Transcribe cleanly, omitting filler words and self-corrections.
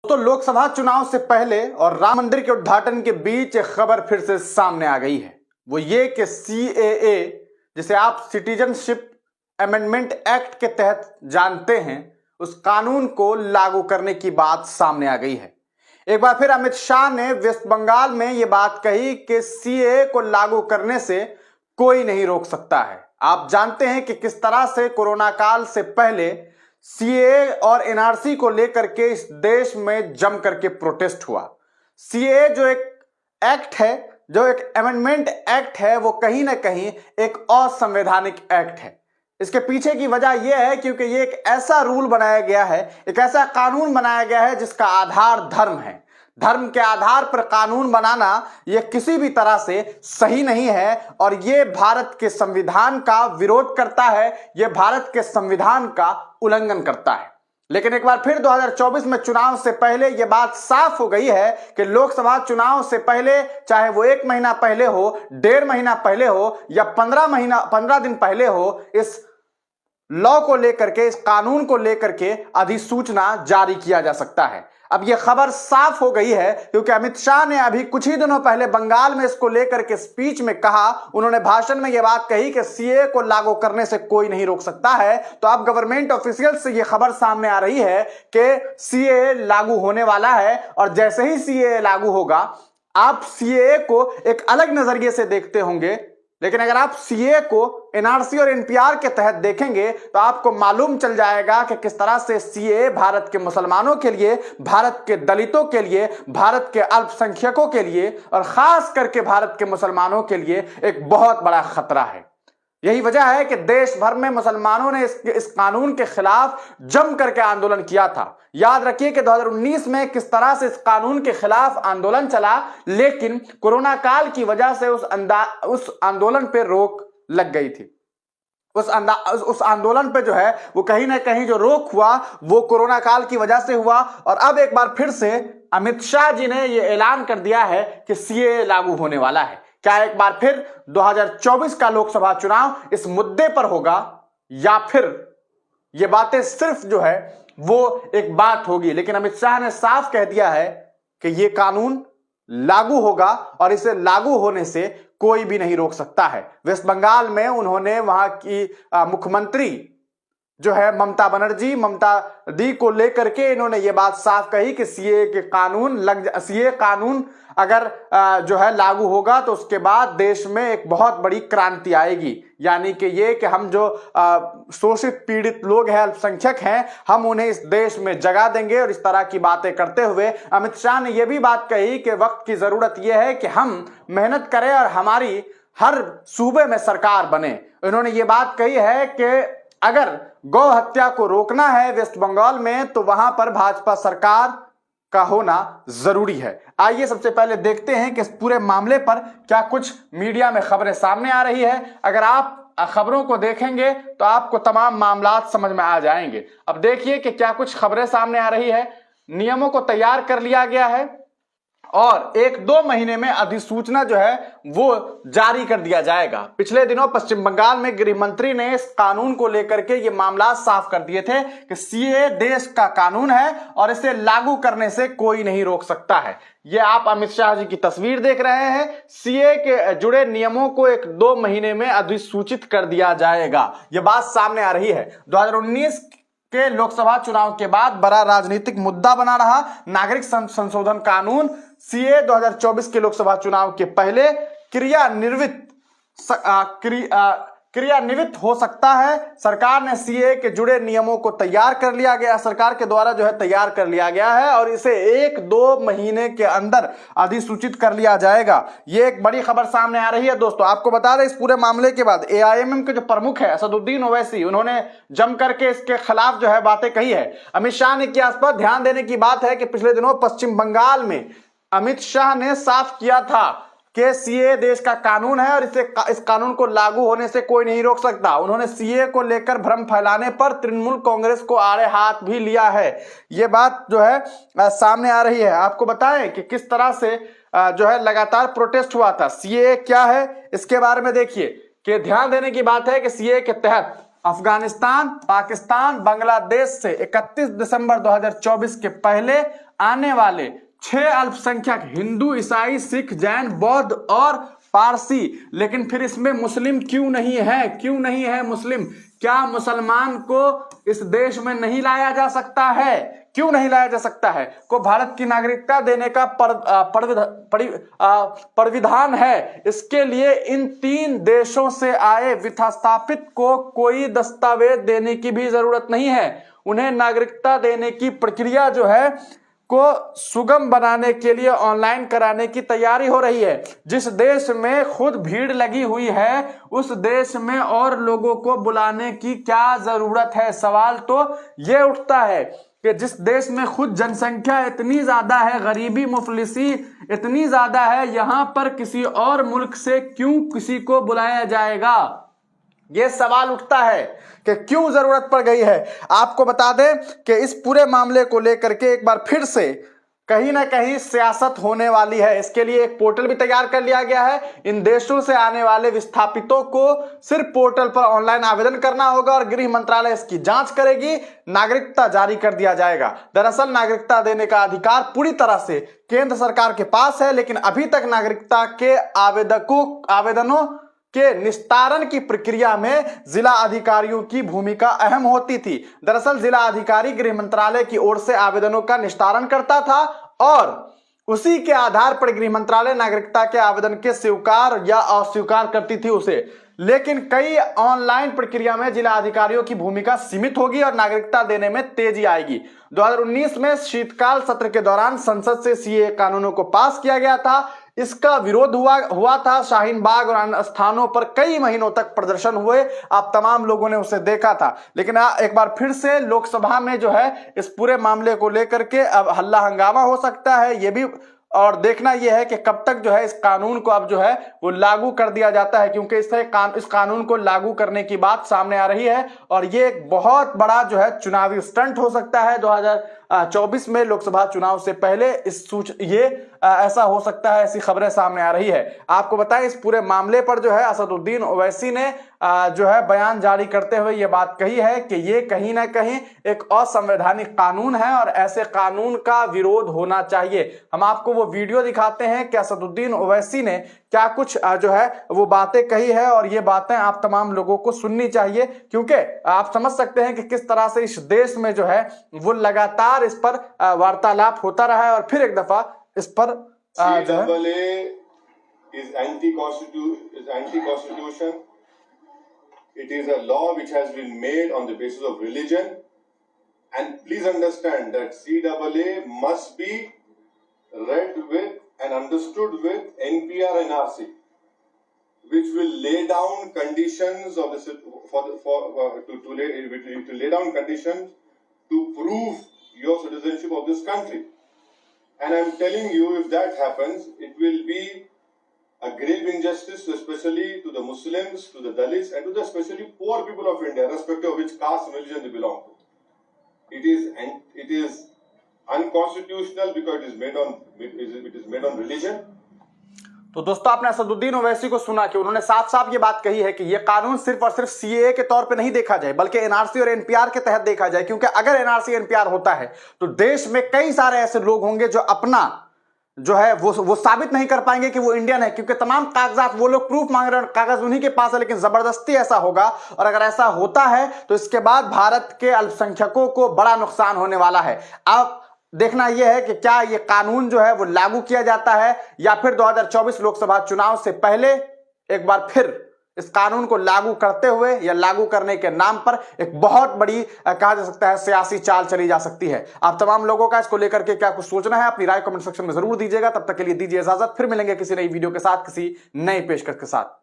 तो लोकसभा चुनाव से पहले और राम मंदिर के उद्घाटन के बीच एक खबर फिर से सामने आ गई है। वो ये कि सीएए, जिसे आप सिटीजनशिप अमेंडमेंट एक्ट के तहत जानते हैं, उस कानून को लागू करने की बात सामने आ गई है। एक बार फिर अमित शाह ने वेस्ट बंगाल में यह बात कही कि सीएए को लागू करने से कोई नहीं रोक सकता है। आप जानते हैं कि किस तरह से कोरोना काल से पहले सीएए और एनआरसी को लेकर के इस देश में जम करके प्रोटेस्ट हुआ। सीएए जो एक एक्ट है, जो एक अमेंडमेंट एक्ट है, वो कहीं ना कहीं एक असंवैधानिक एक्ट है। इसके पीछे की वजह यह है क्योंकि ये एक ऐसा रूल बनाया गया है, एक ऐसा कानून बनाया गया है जिसका आधार धर्म है। धर्म के आधार पर कानून बनाना यह किसी भी तरह से सही नहीं है और यह भारत के संविधान का विरोध करता है, यह भारत के संविधान का उल्लंघन करता है। लेकिन एक बार फिर 2024 में चुनाव से पहले यह बात साफ हो गई है कि लोकसभा चुनाव से पहले, चाहे वो 1 महीना पहले हो, 1.5 महीना पहले हो या 15 दिन पहले हो, इस लॉ को लेकर के, इस कानून को लेकर के अधिसूचना जारी किया जा सकता है। अब यह खबर साफ हो गई है क्योंकि अमित शाह ने अभी कुछ ही दिनों पहले बंगाल में इसको लेकर के स्पीच में कहा, उन्होंने भाषण में यह बात कही कि सीए को लागू करने से कोई नहीं रोक सकता है। तो अब गवर्नमेंट ऑफिशियल से यह खबर सामने आ रही है कि सीए लागू होने वाला है और जैसे ही सीए लागू होगा, आप सीए को एक अलग नजरिए से देखते होंगे, लेकिन अगर आप सीए को एनआरसी और एनपीआर के तहत देखेंगे तो आपको मालूम चल जाएगा कि किस तरह से सीए भारत के मुसलमानों के लिए, भारत के दलितों के लिए, भारत के अल्पसंख्यकों के लिए और खास करके भारत के मुसलमानों के लिए एक बहुत बड़ा खतरा है। यही वजह है कि देश भर में मुसलमानों ने इस कानून के खिलाफ जम करके आंदोलन किया था। याद रखिए कि 2019 में किस तरह से इस कानून के खिलाफ आंदोलन चला, लेकिन कोरोना काल की वजह से उस आंदोलन पे रोक लग गई थी। उस आंदोलन पे जो है वो कहीं ना कहीं जो रोक हुआ वो कोरोना काल की वजह से हुआ। और अब एक बार फिर से अमित शाह जी ने ये ऐलान कर दिया है कि सीए लागू होने वाला है। क्या एक बार फिर 2024 का लोकसभा चुनाव इस मुद्दे पर होगा या फिर ये बातें सिर्फ जो है वो एक बात होगी? लेकिन अमित शाह ने साफ कह दिया है कि ये कानून लागू होगा और इसे लागू होने से कोई भी नहीं रोक सकता है। वेस्ट बंगाल में उन्होंने वहां की मुख्यमंत्री जो है ममता दी को लेकर के इन्होंने ये बात साफ कही कि सीए कानून अगर जो है लागू होगा तो उसके बाद देश में एक बहुत बड़ी क्रांति आएगी। यानी कि ये कि हम जो शोषित पीड़ित लोग हैं, अल्पसंख्यक हैं, हम उन्हें इस देश में जगह देंगे। और इस तरह की बातें करते हुए अमित शाह ने यह भी बात कही कि वक्त की जरूरत यह है कि हम मेहनत करें और हमारी हर सूबे में सरकार बने। उन्होंने ये बात कही है कि अगर गौ हत्या को रोकना है वेस्ट बंगाल में तो वहां पर भाजपा सरकार का होना जरूरी है। आइए सबसे पहले देखते हैं कि इस पूरे मामले पर क्या कुछ मीडिया में खबरें सामने आ रही है। अगर आप खबरों को देखेंगे तो आपको तमाम मामलात समझ में आ जाएंगे। अब देखिए कि क्या कुछ खबरें सामने आ रही है। नियमों को तैयार कर लिया गया है और 1-2 महीने में अधिसूचना जो है वो जारी कर दिया जाएगा। पिछले दिनों पश्चिम बंगाल में गृह मंत्री ने इस कानून को लेकर के ये मामला साफ कर दिए थे कि सीए देश का कानून है और इसे लागू करने से कोई नहीं रोक सकता है। ये आप अमित शाह जी की तस्वीर देख रहे हैं। सीए के जुड़े नियमों को 1-2 महीने में अधिसूचित कर दिया जाएगा, ये बात सामने आ रही है। 2019 के लोकसभा चुनाव के बाद बड़ा राजनीतिक मुद्दा बना रहा नागरिक संशोधन कानून। सीए 2024 के लोकसभा चुनाव के पहले क्रियान्वित हो सकता है। सरकार ने सीए के जुड़े नियमों को तैयार कर लिया गया, सरकार के द्वारा जो है तैयार कर लिया गया है और इसे 1-2 महीने के अंदर अधिसूचित कर लिया जाएगा। ये एक बड़ी खबर सामने आ रही है दोस्तों। आपको बता दें इस पूरे मामले के बाद एआईएमएम के जो प्रमुख है असदुद्दीन ओवैसी, उन्होंने जम करके इसके खिलाफ जो है बातें कही है। अमित शाह ने किया, इस पर ध्यान देने की बात है कि पिछले दिनों पश्चिम बंगाल में अमित शाह ने साफ किया था कि सीए देश का कानून है और इस कानून को लागू होने से कोई नहीं रोक सकता। उन्होंने सीए को लेकर भ्रम फैलाने पर तृणमूल कांग्रेस को आड़े हाथ भी लिया है। ये बात जो है सामने आ रही है। आपको बताएं कि किस तरह से जो है लगातार प्रोटेस्ट हुआ था। सीए क्या है इसके बारे में देखिए कि ध्यान देने की बात है कि सीए के तहत अफगानिस्तान, पाकिस्तान, बांग्लादेश से 31 दिसंबर 2024 के पहले आने वाले 6 अल्पसंख्यक हिंदू, ईसाई, सिख, जैन, बौद्ध और पारसी। लेकिन फिर इसमें मुस्लिम क्यों नहीं है? क्यों नहीं है मुस्लिम? क्या मुसलमान को इस देश में नहीं लाया जा सकता है? क्यों नहीं लाया जा सकता है? को भारत की नागरिकता देने का परिविधान है। इसके लिए इन 3 देशों से आए विस्थापित को कोई दस्तावेज देने की भी जरूरत नहीं है। उन्हें नागरिकता देने की प्रक्रिया जो है को सुगम बनाने के लिए ऑनलाइन कराने की तैयारी हो रही है। जिस देश में खुद भीड़ लगी हुई है उस देश में और लोगों को बुलाने की क्या जरूरत है? सवाल तो यह उठता है कि जिस देश में खुद जनसंख्या इतनी ज्यादा है, गरीबी मुफलिसी इतनी ज्यादा है, यहां पर किसी और मुल्क से क्यों किसी को बुलाया जाएगा? यह सवाल उठता है कि क्यों जरूरत पड़ गई है। आपको बता दें कि इस पूरे मामले को लेकर के एक बार फिर से कहीं ना कहीं सियासत होने वाली है। इसके लिए एक पोर्टल भी तैयार कर लिया गया है। इन देशों से आने वाले विस्थापितों को सिर्फ पोर्टल पर ऑनलाइन आवेदन करना होगा और गृह मंत्रालय इसकी जांच करेगी, नागरिकता जारी कर दिया जाएगा। दरअसल नागरिकता देने का अधिकार पूरी तरह से केंद्र सरकार के पास है, लेकिन अभी तक नागरिकता के आवेदनों के निस्तारण की प्रक्रिया में जिला अधिकारियों की भूमिका अहम होती थी। दरअसल जिला अधिकारी गृह मंत्रालय की ओर से आवेदनों का निस्तारण करता था और उसी के आधार पर गृह मंत्रालय नागरिकता के आवेदन के स्वीकार या अस्वीकार करती थी उसे। लेकिन कई ऑनलाइन प्रक्रिया में जिला अधिकारियों की भूमिका सीमित होगी और नागरिकता देने में तेजी आएगी। 2019 में शीतकाल सत्र के दौरान संसद से सीएए कानूनों को पास किया गया था। इसका विरोध हुआ था। शाहीन बाग और अन्य स्थानों पर कई महीनों तक प्रदर्शन हुए। आप तमाम लोगों ने उसे देखा था। लेकिन एक बार फिर से लोकसभा में जो है इस पूरे मामले को लेकर के अब हल्ला हंगामा हो सकता है। ये भी और देखना यह है कि कब तक जो है इस कानून को अब जो है वो लागू कर दिया जाता है, क्योंकि इस कानून को लागू करने की बात सामने आ रही है और ये एक बहुत बड़ा जो है चुनावी स्टंट हो सकता है। 2024 में लोकसभा चुनाव से पहले ऐसा हो सकता है, ऐसी खबरें सामने आ रही है। आपको बताएं इस पूरे मामले पर जो है असदुद्दीन ओवैसी ने जो है बयान जारी करते हुए ये बात कही है कि ये कहीं ना कहीं एक असंवैधानिक कानून है और ऐसे कानून का विरोध होना चाहिए। हम आपको वो वीडियो दिखाते हैं कि असदुद्दीन ओवैसी ने क्या कुछ जो है वो बातें कही है और ये बातें आप तमाम लोगों को सुननी चाहिए, क्योंकि आप समझ सकते हैं कि किस तरह से इस देश में जो है वो लगातार इस पर वार्तालाप होता रहा है और फिर एक दफा इस पर जो है is anti-constitution. It is a law which has been made on the basis of religion, and please understand that CAA must be read with and understood with NPR and NRC, which will lay down conditions of to lay down conditions to prove your citizenship of this country. And I'm telling you, if that happens, it will be a grave injustice, especially to the Muslims, to the Dalits, and to the especially poor people of India, irrespective of which caste and religion they belong to. It is unconstitutional because it is made on religion. तो दोस्तों आपने असदुद्दीन ओवैसी को सुना कि उन्होंने साफ साफ ये बात कही है कि ये कानून सिर्फ और सिर्फ सीएए के तौर पे नहीं देखा जाए, बल्कि एनआरसी और एनपीआर के तहत देखा जाए, क्योंकि अगर एनआरसी एनपीआर होता है तो देश में कई सारे ऐसे लोग होंगे जो अपना जो है वो साबित नहीं कर पाएंगे कि वो इंडियन है, क्योंकि तमाम कागजात वो लोग प्रूफ मांग रहे हैं, कागज उन्हीं के पास है, लेकिन जबरदस्ती ऐसा होगा। और अगर ऐसा होता है तो इसके बाद भारत के अल्पसंख्यकों को बड़ा नुकसान होने वाला है। अब देखना यह है कि क्या यह कानून जो है वो लागू किया जाता है या फिर 2024 लोकसभा चुनाव से पहले एक बार फिर इस कानून को लागू करते हुए या लागू करने के नाम पर एक बहुत बड़ी कहा जा सकता है सियासी चाल चली जा सकती है। आप तमाम लोगों का इसको लेकर के क्या कुछ सोचना है, अपनी राय कमेंट सेक्शन में जरूर दीजिएगा। तब तक के लिए दीजिए इजाजत, फिर मिलेंगे किसी नई वीडियो के साथ, किसी नई पेशकश के साथ।